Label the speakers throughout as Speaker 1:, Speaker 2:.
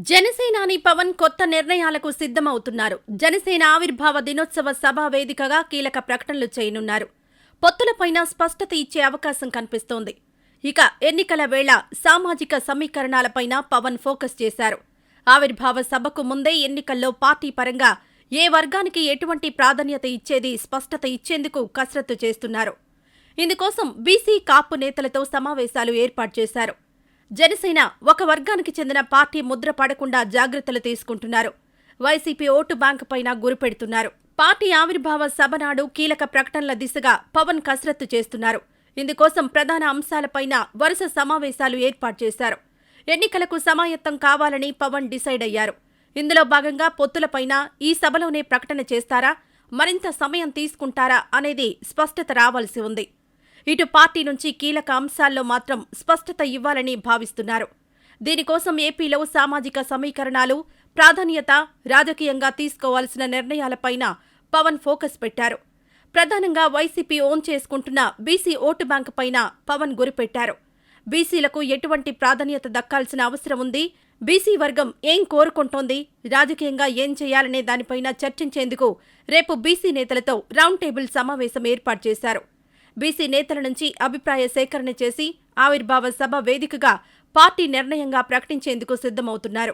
Speaker 1: జనసేనాని పవన్ కొత్త నిర్ణయాలకు సిద్ధమవుతున్నారు. జనసేన ఆవిర్భావ దినోత్సవ సభ వేదికగా కీలక ప్రకటనలు చేయనున్నారు. పొత్తులపైన స్పష్టత ఇచ్చే అవకాశం కనిపిస్తోంది. ఇక ఎన్నికల వేళ సామాజిక సమీకరణాలపైన పవన్ ఫోకస్ చేశారు. ఆవిర్భావ సభకు ముందే ఎన్నికల్లో పార్టీ పరంగా ఏ వర్గానికి ఎటువంటి ప్రాధాన్యత ఇచ్చేది స్పష్టత ఇచ్చేందుకు కసరత్తు చేస్తున్నారు. ఇందుకోసం బీసీ కాపు నేతలతో సమావేశాలు ఏర్పాటు చేశారు. జనసేన ఒక వర్గానికి చెందిన పార్టీ ముద్ర పడకుండా జాగ్రత్తలు తీసుకుంటున్నారు. వైసీపీ ఓటు బ్యాంకు పైన గురిపెడుతున్నారు. పార్టీ ఆవిర్భావ సభ నాడు కీలక ప్రకటనల దిశగా పవన్ కసరత్తు చేస్తున్నారు. ఇందుకోసం ప్రధాన అంశాలపైన వరుస సమావేశాలు ఏర్పాటు చేశారు. ఎన్నికలకు సమాయత్తం కావాలని పవన్ డిసైడ్ అయ్యారు. ఇందులో భాగంగా పొత్తులపైన ఈ సభలోనే ప్రకటన చేస్తారా, మరింత సమయం తీసుకుంటారా అనేది స్పష్టత రావాల్సి ఉంది. ఇటు పార్టీ నుంచి కీలక అంశాల్లో మాత్రం స్పష్టత ఇవ్వాలని భావిస్తున్నారు. దీనికోసం ఏపీలో సామాజిక సమీకరణాలు, ప్రాధాన్యత, రాజకీయంగా తీసుకోవాల్సిన నిర్ణయాలపైన పవన్ ఫోకస్ పెట్టారు. ప్రధానంగా వైసీపీ ఓన్ చేసుకుంటున్న బీసీ ఓటు బ్యాంకు పైన పవన్ గురిపెట్టారు. బీసీలకు ఎటువంటి ప్రాధాన్యత దక్కాల్సిన అవసరం ఉంది, బీసీ వర్గం ఏం కోరుకుంటోంది, రాజకీయంగా ఏం చేయాలనే దానిపైన చర్చించేందుకు రేపు బీసీ నేతలతో రౌండ్ టేబుల్ సమావేశం ఏర్పాటు చేశారు. బీసీ నేతల నుంచి అభిప్రాయ సేకరణ చేసి ఆవిర్భావ సభ వేదికగా పార్టీ నిర్ణయంగా ప్రకటించేందుకు సిద్ధమవుతున్నారు.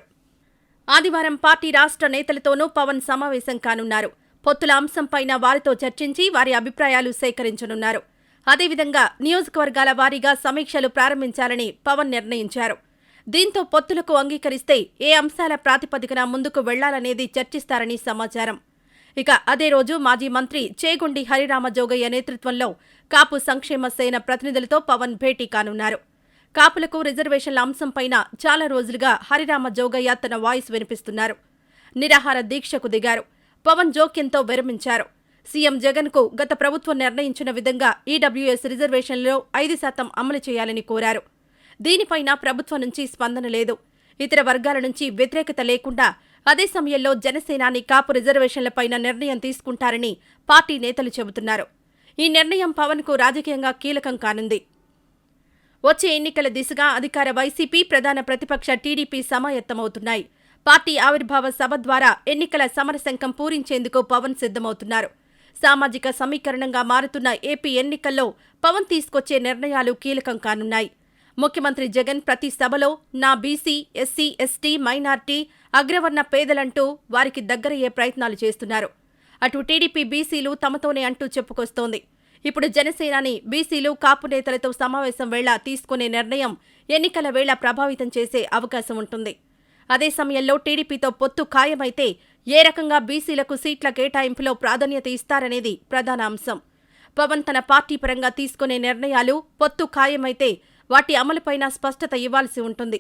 Speaker 1: ఆదివారం పార్టీ రాష్ట్ర నేతలతోనూ పవన్ సమావేశం కానున్నారు. పొత్తుల అంశంపైన వారితో చర్చించి వారి అభిప్రాయాలు సేకరించనున్నారు. అదేవిధంగా నియోజకవర్గాల వారీగా సమీక్షలు ప్రారంభించాలని పవన్ నిర్ణయించారు. దీంతో పొత్తులకు అంగీకరిస్తే ఏ అంశాల ప్రాతిపదికన ముందుకు వెళ్లాలనేది చర్చిస్తారని సమాచారం. ఇక అదే రోజు మాజీ మంత్రి చేగొండి హరిరామజోగయ్య నేతృత్వంలో కాపు సంక్షేమ సేన ప్రతినిధులతో పవన్ భేటీ కానున్నారు. కాపులకు రిజర్వేషన్ల అంశంపైన చాలా రోజులుగా హరిరామజోగయ్య తన వాయిస్ వినిపిస్తున్నారు. నిరాహార దీక్షకు దిగారు. పవన్ జోక్యంతో విరమించారు. సీఎం జగన్కు గత ప్రభుత్వం నిర్ణయించిన విధంగా ఈడబ్ల్యూఎస్ రిజర్వేషన్లలో 5% అమలు చేయాలని కోరారు. దీనిపైన ప్రభుత్వం నుంచి స్పందన లేదు. ఇతర వర్గాల నుంచి వ్యతిరేకత లేకుండా అదే సమయంలో జనసేనాని కాపు రిజర్వేషన్లపైన నిర్ణయం తీసుకుంటారని పార్టీ నేతలు చెబుతున్నారు. ఈ నిర్ణయం పవన్కు రాజకీయంగా కీలకం కానుంది. వచ్చే ఎన్నికల దిశగా అధికార వైసీపీ, ప్రధాన ప్రతిపక్ష టీడీపీ సమాయత్తమవుతున్నాయి. పార్టీ ఆవిర్భావ సభ ద్వారా ఎన్నికల సమరశంఖం పూరించేందుకు పవన్ సిద్ధమవుతున్నారు. సామాజిక సమీకరణంగా మారుతున్న ఏపీ ఎన్నికల్లో పవన్ తీసుకొచ్చే నిర్ణయాలు కీలకం కానున్నాయి. ముఖ్యమంత్రి జగన్ ప్రతి సభలో నా బీసీ, ఎస్సీ, ఎస్టీ, మైనార్టీ, అగ్రవర్ణ పేదలంటూ వారికి దగ్గరయ్యే ప్రయత్నాలు చేస్తున్నారు. అటు టీడీపీ బీసీలు తమతోనే అంటూ చెప్పుకొస్తోంది. ఇప్పుడు జనసేనాని బీసీలు కాపు నేతలతో సమావేశం వేళ తీసుకునే నిర్ణయం ఎన్నికల వేళ ప్రభావితం చేసే అవకాశం ఉంటుంది. అదే సమయంలో టీడీపీతో పొత్తు ఖాయమైతే ఏ రకంగా బీసీలకు సీట్ల కేటాయింపులో ప్రాధాన్యత ఇస్తారనేది ప్రధాన అంశం. పవన్ తన పార్టీ పరంగా తీసుకునే నిర్ణయాలు పొత్తు ఖాయమైతే వాటి అమలుపైన స్పష్టత ఇవ్వాల్సి ఉంటుంది.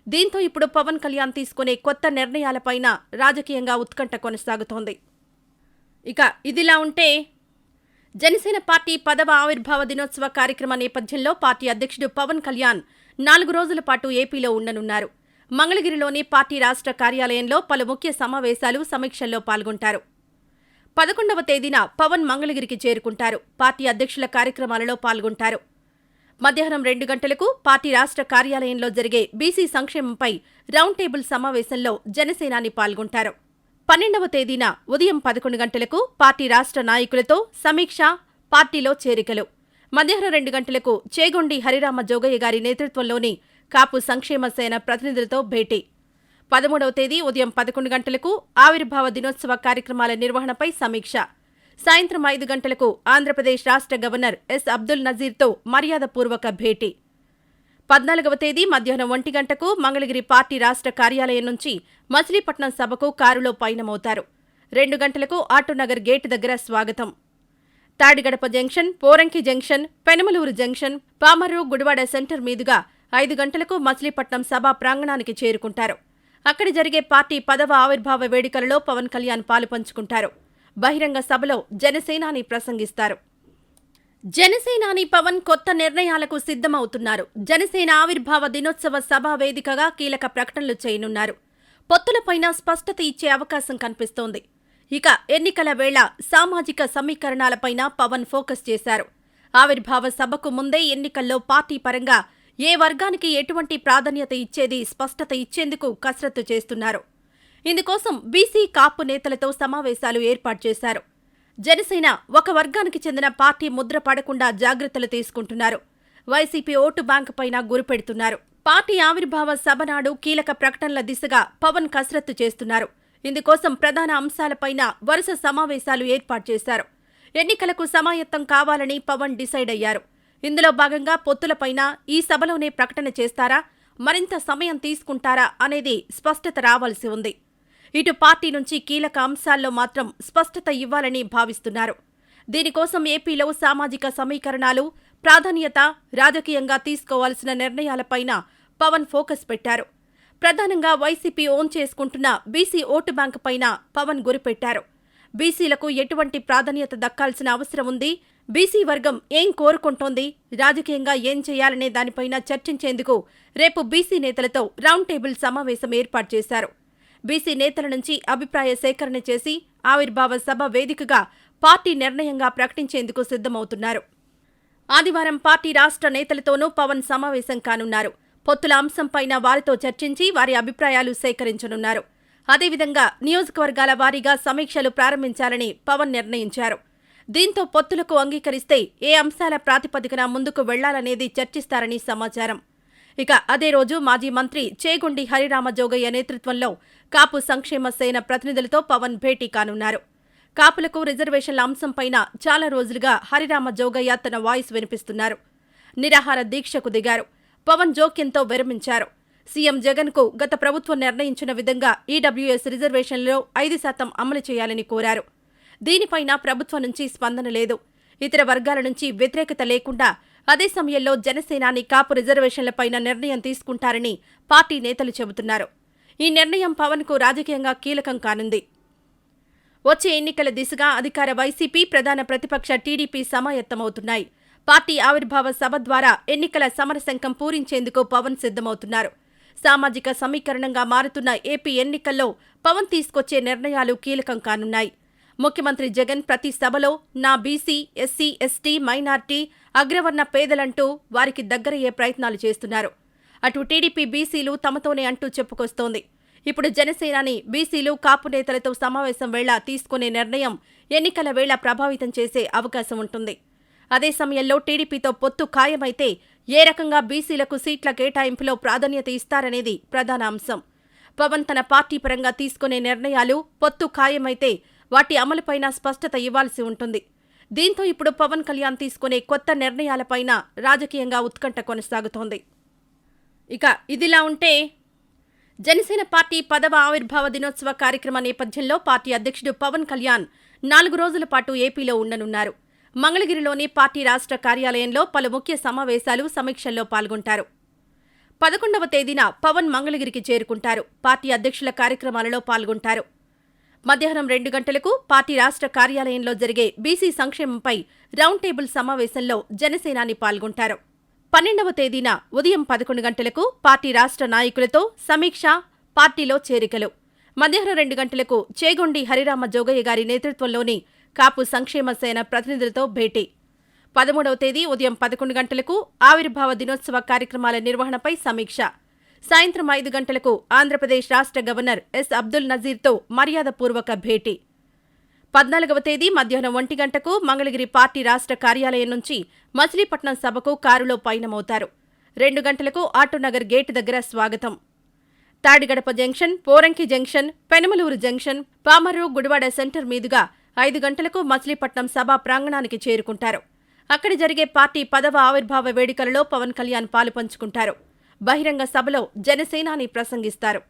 Speaker 1: దీంతో ఇప్పుడు పవన్ కళ్యాణ్ తీసుకునే కొత్త నిర్ణయాలపైన రాజకీయంగా ఉత్కంఠ కొనసాగుతోంది. ఇక ఇదిలా ఉంటే జనసేన పార్టీ 10వ ఆవిర్భావ దినోత్సవ కార్యక్రమ నేపథ్యంలో పార్టీ అధ్యక్షుడు పవన్ కళ్యాణ్ 4 రోజుల పాటు ఏపీలో ఉండనున్నారు. మంగళగిరిలోని పార్టీ రాష్ట్ర కార్యాలయంలో పలు ముఖ్య సమావేశాలు, సమీక్షల్లో పాల్గొంటారు. 11వ తేదీన పవన్ మంగళగిరికి చేరుకుంటారు. పార్టీ అధ్యక్షుల కార్యక్రమాలలో పాల్గొంటారు. మధ్యాహ్నం 2 గంటలకు పార్టీ రాష్ట్ర కార్యాలయంలో జరిగే బీసీ సంక్షేమంపై రౌండ్ టేబుల్ సమావేశంలో జనసేనాని పాల్గొంటారు. 12వ తేదీన ఉదయం 11 గంటలకు పార్టీ రాష్ట్ర నాయకులతో సమీక్ష, పార్టీలో చేరికలు. మధ్యాహ్నం 2 గంటలకు చేగొండి హరిరామజోగయ్య గారి నేతృత్వంలోని కాపు సంక్షేమ సేన ప్రతినిధులతో భేటీ. 13వ తేదీ ఉదయం 11 గంటలకు ఆవిర్భావ దినోత్సవ కార్యక్రమాల నిర్వహణపై సమీక్ష. సాయంత్రం 5 గంటలకు ఆంధ్రప్రదేశ్ రాష్ట్ర గవర్నర్ ఎస్ అబ్దుల్ నజీర్తో మర్యాదపూర్వక భేటీ. 14వ తేదీ మధ్యాహ్నం 1 గంటకు మంగళగిరి పార్టీ రాష్ట్ర కార్యాలయం నుంచి మచిలీపట్నం సభకు కారులో పయనమవుతారు. 2 గంటలకు ఆటోనగర్ గేటు దగ్గర స్వాగతం. Tadigadapa junction, Poranki junction, Penamaluru junction, Pamarru, Gudivada centre మీదుగా 5 గంటలకు మచిలీపట్నం సభా ప్రాంగణానికి చేరుకుంటారు. అక్కడ జరిగే పార్టీ 10వ ఆవిర్భావ వేడుకలలో పవన్ కళ్యాణ్ పాలుపంచుకుంటారు. బహిరంగ సభలో జనసేనాని ప్రసంగిస్తారు. జనసేనాని పవన్ కొత్త నిర్ణయాలకు సిద్ధమవుతున్నారు. జనసేన ఆవిర్భావ దినోత్సవ సభ వేదికగా కీలక ప్రకటనలు చేయనున్నారు. పొత్తులపైన స్పష్టత ఇచ్చే అవకాశం కనిపిస్తోంది. ఇక ఎన్నికల వేళ సామాజిక సమీకరణాలపైన పవన్ ఫోకస్ చేశారు. ఆవిర్భావ సభకు ముందే ఎన్నికల్లో పార్టీ పరంగా ఏ వర్గానికి ఎటువంటి ప్రాధాన్యత ఇచ్చేది స్పష్టత ఇచ్చేందుకు కసరత్తు చేస్తున్నారు. ఇందుకోసం బీసీ కాపు నేతలతో సమావేశాలు ఏర్పాటు చేశారు. జనసేన ఒక వర్గానికి చెందిన పార్టీ ముద్ర పడకుండా జాగ్రత్తలు తీసుకుంటున్నారు. వైసీపీ ఓటు బ్యాంకు పైన గురిపెడుతున్నారు. పార్టీ ఆవిర్భావ సభ నాడు కీలక ప్రకటనల దిశగా పవన్ కసరత్తు చేస్తున్నారు. ఇందుకోసం ప్రధాన అంశాలపైన వరుస సమావేశాలు ఏర్పాటు చేశారు. ఎన్నికలకు సమాయత్తం కావాలని పవన్ డిసైడ్ అయ్యారు. ఇందులో భాగంగా పొత్తులపైన ఈ సభలోనే ప్రకటన చేస్తారా, మరింత సమయం తీసుకుంటారా అనేది స్పష్టత రావాల్సి ఉంది. ఇటు పార్టీ నుంచి కీలక అంశాల్లో మాత్రం స్పష్టత ఇవ్వాలని భావిస్తున్నారు. దీనికోసం ఏపీలో సామాజిక సమీకరణాలు, ప్రాధాన్యత, రాజకీయంగా తీసుకోవాల్సిన నిర్ణయాలపైన పవన్ ఫోకస్ పెట్టారు. ప్రధానంగా వైసీపీ ఓన్ చేసుకుంటున్న బీసీ ఓటు బ్యాంకు పైన పవన్ గురిపెట్టారు. బీసీలకు ఎటువంటి ప్రాధాన్యత దక్కాల్సిన అవసరం ఉంది, బీసీ వర్గం ఏం కోరుకుంటోంది, రాజకీయంగా ఏం చేయాలనే దానిపైన చర్చించేందుకు రేపు బీసీ నేతలతో రౌండ్ టేబుల్ సమావేశం ఏర్పాటు చేశారు. బీసీ నేతల నుంచి అభిప్రాయ సేకరణ చేసి ఆవిర్భావ సభ వేదికగా పార్టీ నిర్ణయంగా ప్రకటించేందుకు సిద్ధమవుతున్నారు. ఆదివారం పార్టీ రాష్ట్ర నేతలతోనూ పవన్ సమావేశం కానున్నారు. పొత్తుల అంశంపైన వారితో చర్చించి వారి అభిప్రాయాలు సేకరించనున్నారు. అదేవిధంగా నియోజకవర్గాల వారీగా సమీక్షలు ప్రారంభించాలని పవన్ నిర్ణయించారు. దీంతో పొత్తులకు అంగీకరిస్తే ఏ అంశాల ప్రాతిపదికన ముందుకు వెళ్లాలనేది చర్చిస్తారని సమాచారం. ఇక అదే రోజు మాజీ మంత్రి చేగొండి హరిరామజోగయ్య నేతృత్వంలో కాపు సంక్షేమ సేన ప్రతినిధులతో పవన్ భేటీ కానున్నారు. కాపులకు రిజర్వేషన్ల అంశంపైన చాలా రోజులుగా హరిరామజోగయ్య తన వాయిస్ వినిపిస్తున్నారు. నిరాహార దీక్షకు దిగారు. పవన్ జోక్యంతో విరమించారు. సీఎం జగన్కు గత ప్రభుత్వం నిర్ణయించిన విధంగా ఈడబ్ల్యూఎస్ రిజర్వేషన్లలో 5% అమలు చేయాలని కోరారు. దీనిపైన ప్రభుత్వం నుంచి స్పందన లేదు. ఇతర వర్గాల నుంచి వ్యతిరేకత లేకుండా అదే సమయంలో జనసేనాని కాపు రిజర్వేషన్లపైన నిర్ణయం తీసుకుంటారని పార్టీ నేతలు చెబుతున్నారు. ఈ నిర్ణయం పవన్కు రాజకీయంగా కీలకం కానుంది. వచ్చే ఎన్నికల దిశగా అధికార వైసీపీ, ప్రధాన ప్రతిపక్ష టీడీపీ సమాయత్తమవుతున్నాయి. పార్టీ ఆవిర్భావ సభ ద్వారా ఎన్నికల సమరశంఖం పూరించేందుకు పవన్ సిద్ధమవుతున్నారు. సామాజిక సమీకరణంగా మారుతున్న ఏపీ ఎన్నికల్లో పవన్ తీసుకొచ్చే నిర్ణయాలు కీలకం కానున్నాయి. ముఖ్యమంత్రి జగన్ ప్రతి సభలో నా బీసీ, ఎస్సీ, ఎస్టీ, మైనార్టీ, అగ్రవర్ణ పేదలంటూ వారికి దగ్గరయ్యే ప్రయత్నాలు చేస్తున్నారు. అటు టీడీపీ బీసీలు తమతోనే అంటూ చెప్పుకొస్తోంది. ఇప్పుడు జనసేనాని బీసీలు, కాపు నేతలతో సమావేశం వేళ తీసుకునే నిర్ణయం ఎన్నికల వేళ ప్రభావితం చేసే అవకాశం ఉంటుంది. అదే సమయంలో టీడీపీతో పొత్తు ఖాయమైతే ఏ రకంగా బీసీలకు సీట్ల కేటాయింపులో ప్రాధాన్యత ఇస్తారనేది ప్రధాన అంశం. పవన్ తన పార్టీ పరంగా తీసుకునే నిర్ణయాలు పొత్తు ఖాయమైతే వాటి అమలుపైన స్పష్టత ఇవ్వాల్సి ఉంటుంది. దీంతో ఇప్పుడు పవన్ కళ్యాణ్ తీసుకునే కొత్త నిర్ణయాలపైన రాజకీయంగా ఉత్కంఠ కొనసాగుతోంది. ఇక ఇదిలా ఉంటే జనసేన పార్టీ 10వ ఆవిర్భావ దినోత్సవ కార్యక్రమ నేపథ్యంలో పార్టీ అధ్యక్షుడు పవన్ కళ్యాణ్ 4 రోజుల పాటు ఏపీలో ఉండనున్నారు. మంగళగిరిలోని పార్టీ రాష్ట్ర కార్యాలయంలో పలు ముఖ్య సమావేశాలు, సమీక్షల్లో పాల్గొంటారు. 11వ తేదీన పవన్ మంగళగిరికి చేరుకుంటారు. పార్టీ అధ్యక్షుల కార్యక్రమాలలో పాల్గొంటారు. మధ్యాహ్నం 2 గంటలకు పార్టీ రాష్ట్ర కార్యాలయంలో జరిగే బీసీ సంక్షేమంపై రౌండ్ టేబుల్ సమావేశంలో జనసేనాని పాల్గొంటారు. 12వ తేదీన ఉదయం 11 గంటలకు పార్టీ రాష్ట్ర నాయకులతో సమీక్ష, పార్టీలో చేరికలు. మధ్యాహ్నం 2 గంటలకు చేగొండి హరిరామజోగయ్య గారి నేతృత్వంలోని కాపు సంక్షేమ సేన ప్రతినిధులతో భేటీ. 13వ తేదీ ఉదయం 11 గంటలకు ఆవిర్భావ దినోత్సవ కార్యక్రమాల నిర్వహణపై సమీక్ష. సాయంత్రం 5 గంటలకు ఆంధ్రప్రదేశ్ రాష్ట్ర గవర్నర్ ఎస్ అబ్దుల్ నజీర్తో మర్యాదపూర్వక భేటీ. 14వ తేదీ మధ్యాహ్నం 1 గంటకు మంగళగిరి పార్టీ రాష్ట్ర కార్యాలయం నుంచి మచిలీపట్నం సభకు కారులో పయనమవుతారు. 2 గంటలకు ఆటోనగర్ గేటు దగ్గర స్వాగతం. Tadigadapa junction, Poranki junction, Penamaluru junction, Pamarru, Gudivada centre మీదుగా 5 గంటలకు మచిలీపట్నం సభా ప్రాంగణానికి చేరుకుంటారు. అక్కడ జరిగే పార్టీ 10వ ఆవిర్భావ వేడుకలలో పవన్ కళ్యాణ్ పాలుపంచుకుంటారు. బహిరంగ సభలో జనసేనాని ప్రసంగిస్తారు.